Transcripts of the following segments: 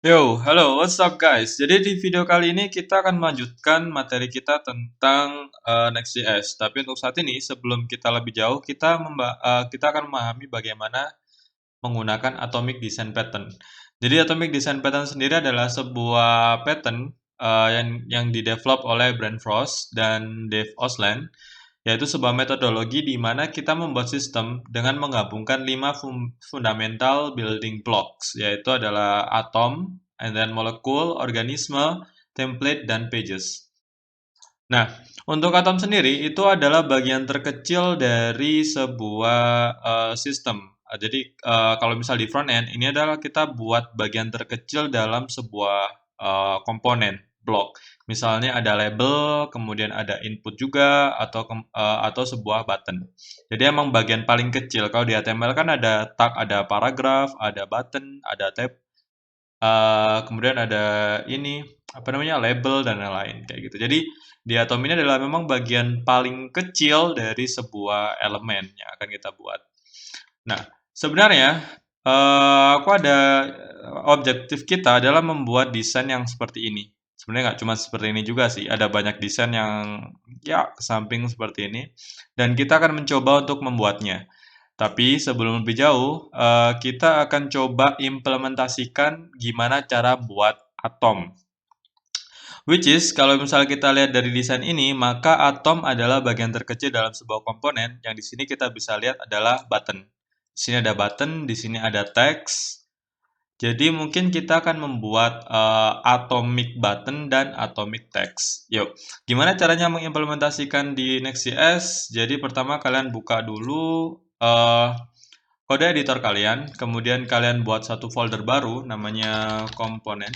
Yo, halo, what's up guys? Jadi di video kali ini kita akan melanjutkan materi kita tentang Next.js. Tapi untuk saat ini, sebelum kita lebih jauh, kita akan memahami bagaimana menggunakan Atomic Design Pattern. Jadi Atomic Design Pattern sendiri adalah sebuah pattern yang didevelop oleh Brent Frost dan Dave Osland, yaitu sebuah metodologi di mana kita membuat sistem dengan menggabungkan 5 fundamental building blocks, yaitu adalah atom, and then molecule, organisme, template, dan pages. Nah, untuk atom sendiri itu adalah bagian terkecil dari sebuah sistem. Kalau misal di front end, ini adalah kita buat bagian terkecil dalam sebuah komponen blok. Misalnya ada label, kemudian ada input juga, atau sebuah button. Jadi emang bagian paling kecil. Kalau di HTML kan ada tag, ada paragraf, ada button, ada tab, kemudian ada ini label dan lain-lain kayak gitu. Jadi di atom ini adalah memang bagian paling kecil dari sebuah elemen yang akan kita buat. Nah, sebenarnya aku ada objektif kita adalah membuat desain yang seperti ini. Sebenarnya nggak cuma seperti ini juga sih, ada banyak desain yang ya ke samping seperti ini, dan kita akan mencoba untuk membuatnya. Tapi sebelum lebih jauh, kita akan coba implementasikan gimana cara buat atom. Which is, kalau misalnya kita lihat dari desain ini, maka atom adalah bagian terkecil dalam sebuah komponen, yang di sini kita bisa lihat adalah button. Di sini ada button, di sini ada text. Jadi mungkin kita akan membuat atomic button dan atomic text. Yuk, gimana caranya mengimplementasikan di Next.js? Jadi pertama kalian buka dulu kode editor kalian, kemudian kalian buat satu folder baru namanya component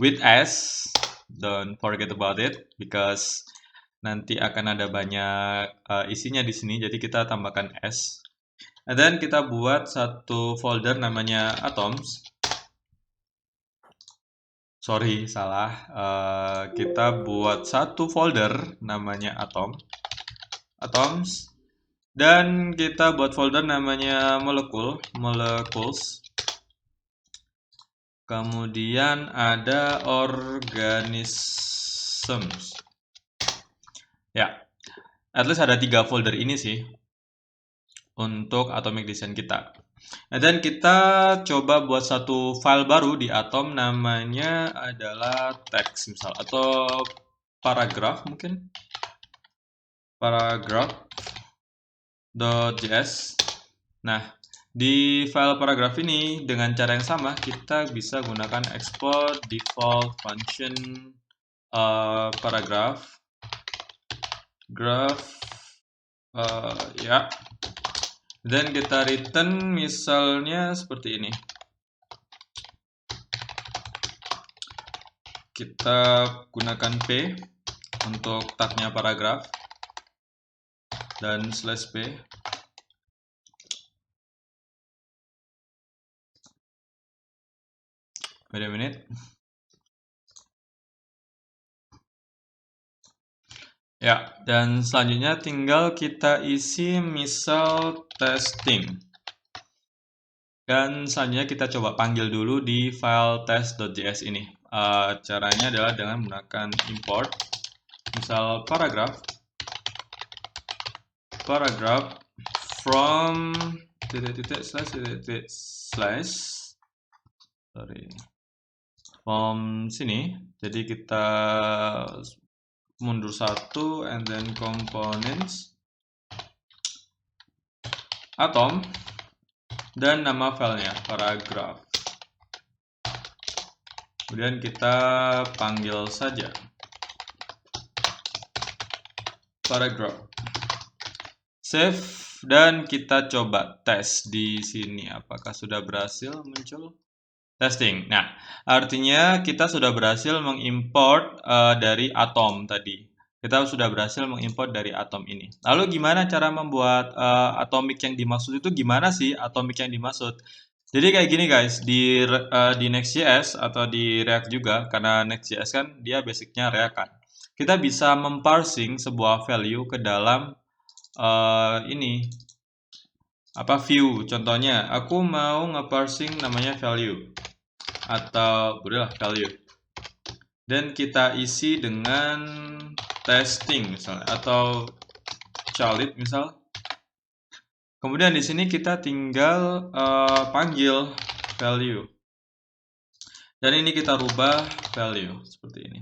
with s. Don't forget about it because nanti akan ada banyak isinya di sini, jadi kita tambahkan s. And then kita buat satu folder namanya atoms. Sorry, salah. Kita buat satu folder namanya atoms. Dan kita buat folder namanya molecules. Kemudian ada organisms. Ya, at least ada 3 folder ini sih untuk atomic design kita. Dan kita coba buat satu file baru di atom, namanya adalah text misal, atau paragraph mungkin. Paragraph.js. Nah, di file paragraph ini dengan cara yang sama kita bisa gunakan export default function paragraph ya. Dan kita return misalnya seperti ini. Kita gunakan P untuk tagnya paragraph dan /p. Wait a minute. Ya, dan selanjutnya tinggal kita isi misal testing. Dan selanjutnya kita coba panggil dulu di file test.js ini. Caranya adalah dengan menggunakan import misal paragraph from from sini. Jadi kita mundur satu and then components atom dan nama filenya paragraph. Kemudian kita panggil saja paragraph. Save dan kita coba tes di sini apakah sudah berhasil muncul. Testing. Nah, artinya kita sudah berhasil mengimport dari atom tadi. Kita sudah berhasil mengimport dari atom ini. Lalu gimana cara membuat atomic yang dimaksud itu gimana sih atomic yang dimaksud? Jadi kayak gini guys, di Next.js atau di React juga, karena Next.js kan dia basicnya React kan. Kita bisa memparsing sebuah value ke dalam view. Contohnya, aku mau ngeparsing namanya value. atau bolehlah value. Dan kita isi dengan testing misalnya atau child misal. Kemudian di sini kita tinggal panggil value. Dan ini kita rubah value seperti ini.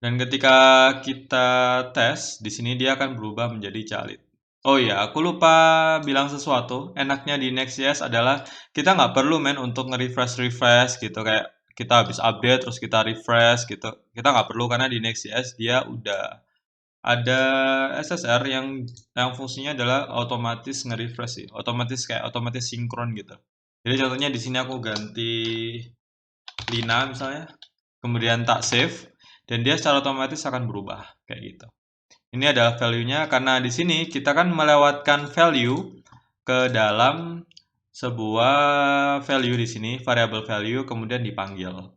Dan ketika kita tes, di sini dia akan berubah menjadi child. Oh iya, aku lupa bilang sesuatu. Enaknya di Next.js adalah kita nggak perlu untuk nge-refresh gitu kayak kita habis update terus kita refresh gitu. Kita nggak perlu karena di Next.js dia udah ada SSR yang fungsinya adalah otomatis nge-refresh sih, otomatis sinkron gitu. Jadi contohnya di sini aku ganti Lina misalnya, kemudian tak save dan dia secara otomatis akan berubah kayak gitu. Ini adalah value-nya karena di sini kita kan melewatkan value ke dalam sebuah value di sini, variable value kemudian dipanggil.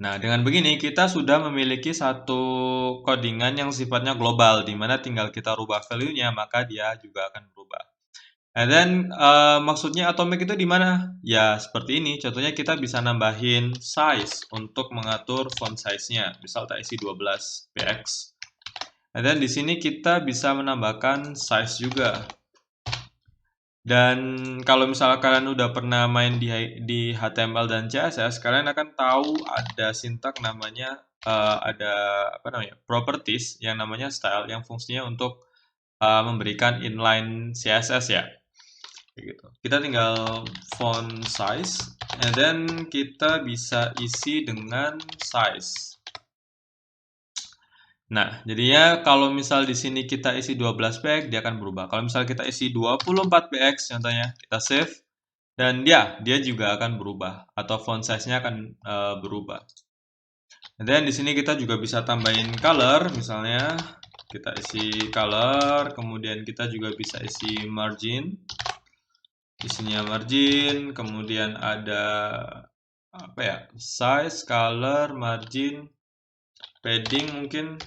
Nah, dengan begini kita sudah memiliki satu codingan yang sifatnya global, di mana tinggal kita rubah value-nya, maka dia juga akan berubah. And then, maksudnya atomic itu di mana? Ya, seperti ini. Contohnya kita bisa nambahin size untuk mengatur font size-nya. Misal tak isi 12 px. And then di sini kita bisa menambahkan size juga. Dan kalau misalnya kalian udah pernah main di HTML dan CSS, kalian akan tahu ada sintak namanya ada apa namanya properties yang namanya style yang fungsinya untuk memberikan inline CSS ya. Gitu. Kita tinggal font size, and then kita bisa isi dengan size. Nah, jadinya kalau misal di sini kita isi 12 px, dia akan berubah. Kalau misal kita isi 24 px, contohnya kita save, dan dia juga akan berubah atau font size-nya akan berubah. Dan di sini kita juga bisa tambahin color, misalnya kita isi color, kemudian kita juga bisa isi margin. Isinya margin, kemudian ada apa ya? Size, color, margin, padding mungkin.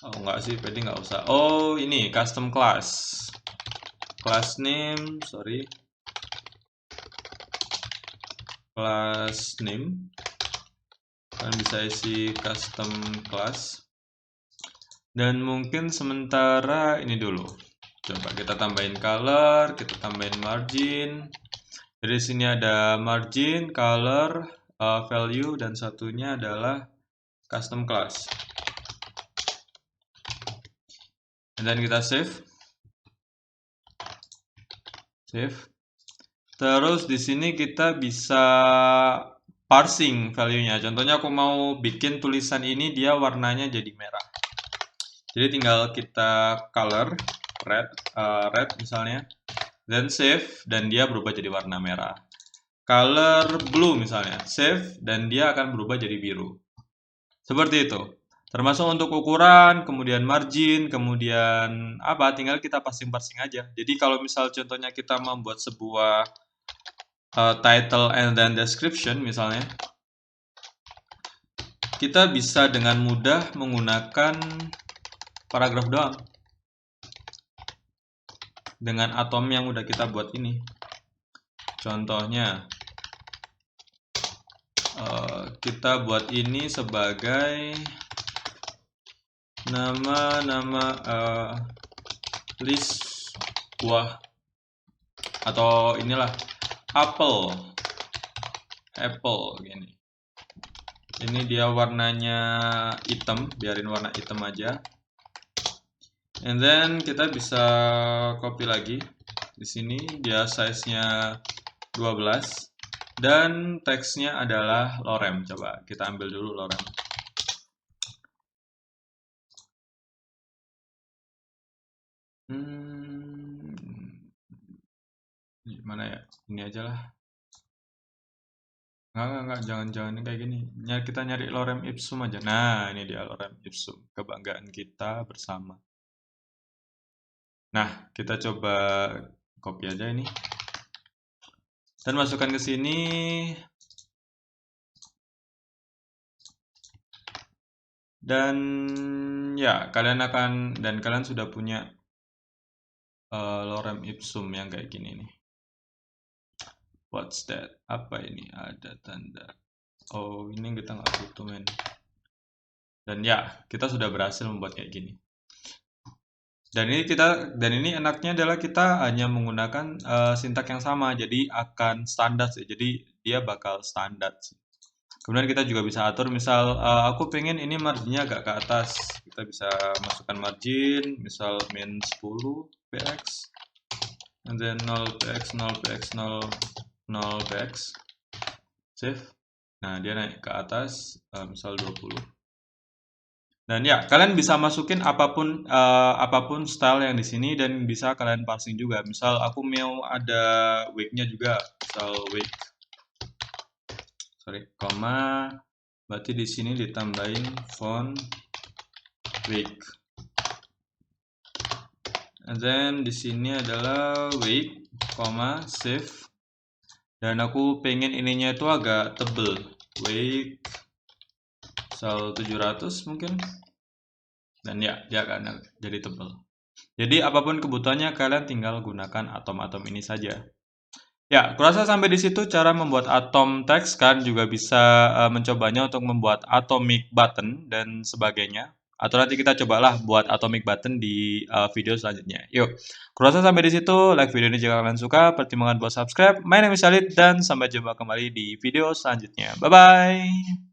Oh enggak sih, padding nggak usah. Oh ini custom class. Class name, sorry. Class name. Kalian bisa isi custom class. Dan mungkin sementara ini dulu. Coba kita tambahin color, kita tambahin margin. Jadi sini ada margin, color, value, dan satunya adalah custom class. Dan kita save. Terus di sini kita bisa parsing value-nya. Contohnya aku mau bikin tulisan ini dia warnanya jadi merah. Jadi tinggal kita color red misalnya, then save dan dia berubah jadi warna merah. Color blue misalnya, save dan dia akan berubah jadi biru. Seperti itu. Termasuk untuk ukuran, kemudian margin, kemudian apa, tinggal kita parsing-parsing aja. Jadi kalau misal contohnya kita membuat sebuah title and then description misalnya, kita bisa dengan mudah menggunakan paragraf doang. Dengan atom yang udah kita buat ini. Contohnya, kita buat ini sebagai nama list buah atau inilah apple gini. Ini dia warnanya hitam, biarin warna hitam aja. And then kita bisa copy lagi. Di sini dia size-nya 12 dan teksnya adalah lorem. Coba kita ambil dulu lorem. Gimana ya? Ini aja lah. Enggak, jangan kayak gini. Kita nyari lorem ipsum aja. Nah, ini dia lorem ipsum, kebanggaan kita bersama. Nah, kita coba copy aja ini. Dan masukkan ke sini. Dan ya, kalian sudah punya lorem ipsum yang kayak gini nih. What's that? Apa ini? Ada tanda. Oh, ini kita nggak butuh, men. Dan ya, kita sudah berhasil membuat kayak gini. Dan ini enaknya adalah kita hanya menggunakan sintak yang sama, jadi akan standar sih. Jadi dia bakal standar sih. Kemudian kita juga bisa atur, misal aku pengen ini marginnya agak ke atas, kita bisa masukkan margin, misal min 10 px, and then 0 px, 0 px, 0 px, save. Nah, dia naik ke atas, misal 20. Dan ya, kalian bisa masukin apapun style yang di sini dan bisa kalian parsing juga. Misal aku mau ada wake-nya juga, misal wake, koma, berarti di sini ditambahin font wake. And then di sini adalah wake, koma, save. Dan aku pengen ininya itu agak tebel, wake, misal 700 mungkin. Dan ya, dia akan jadi tebal. Jadi apapun kebutuhannya kalian tinggal gunakan atom-atom ini saja. Ya, kurasa sampai di situ cara membuat atom text. Kan juga bisa mencobanya untuk membuat atomic button dan sebagainya. Atau nanti kita cobalah buat atomic button di video selanjutnya. Yuk, kurasa sampai di situ. Like video ini jika kalian suka. Pertimbangan buat subscribe. My name is Khalid dan sampai jumpa kembali di video selanjutnya. Bye bye.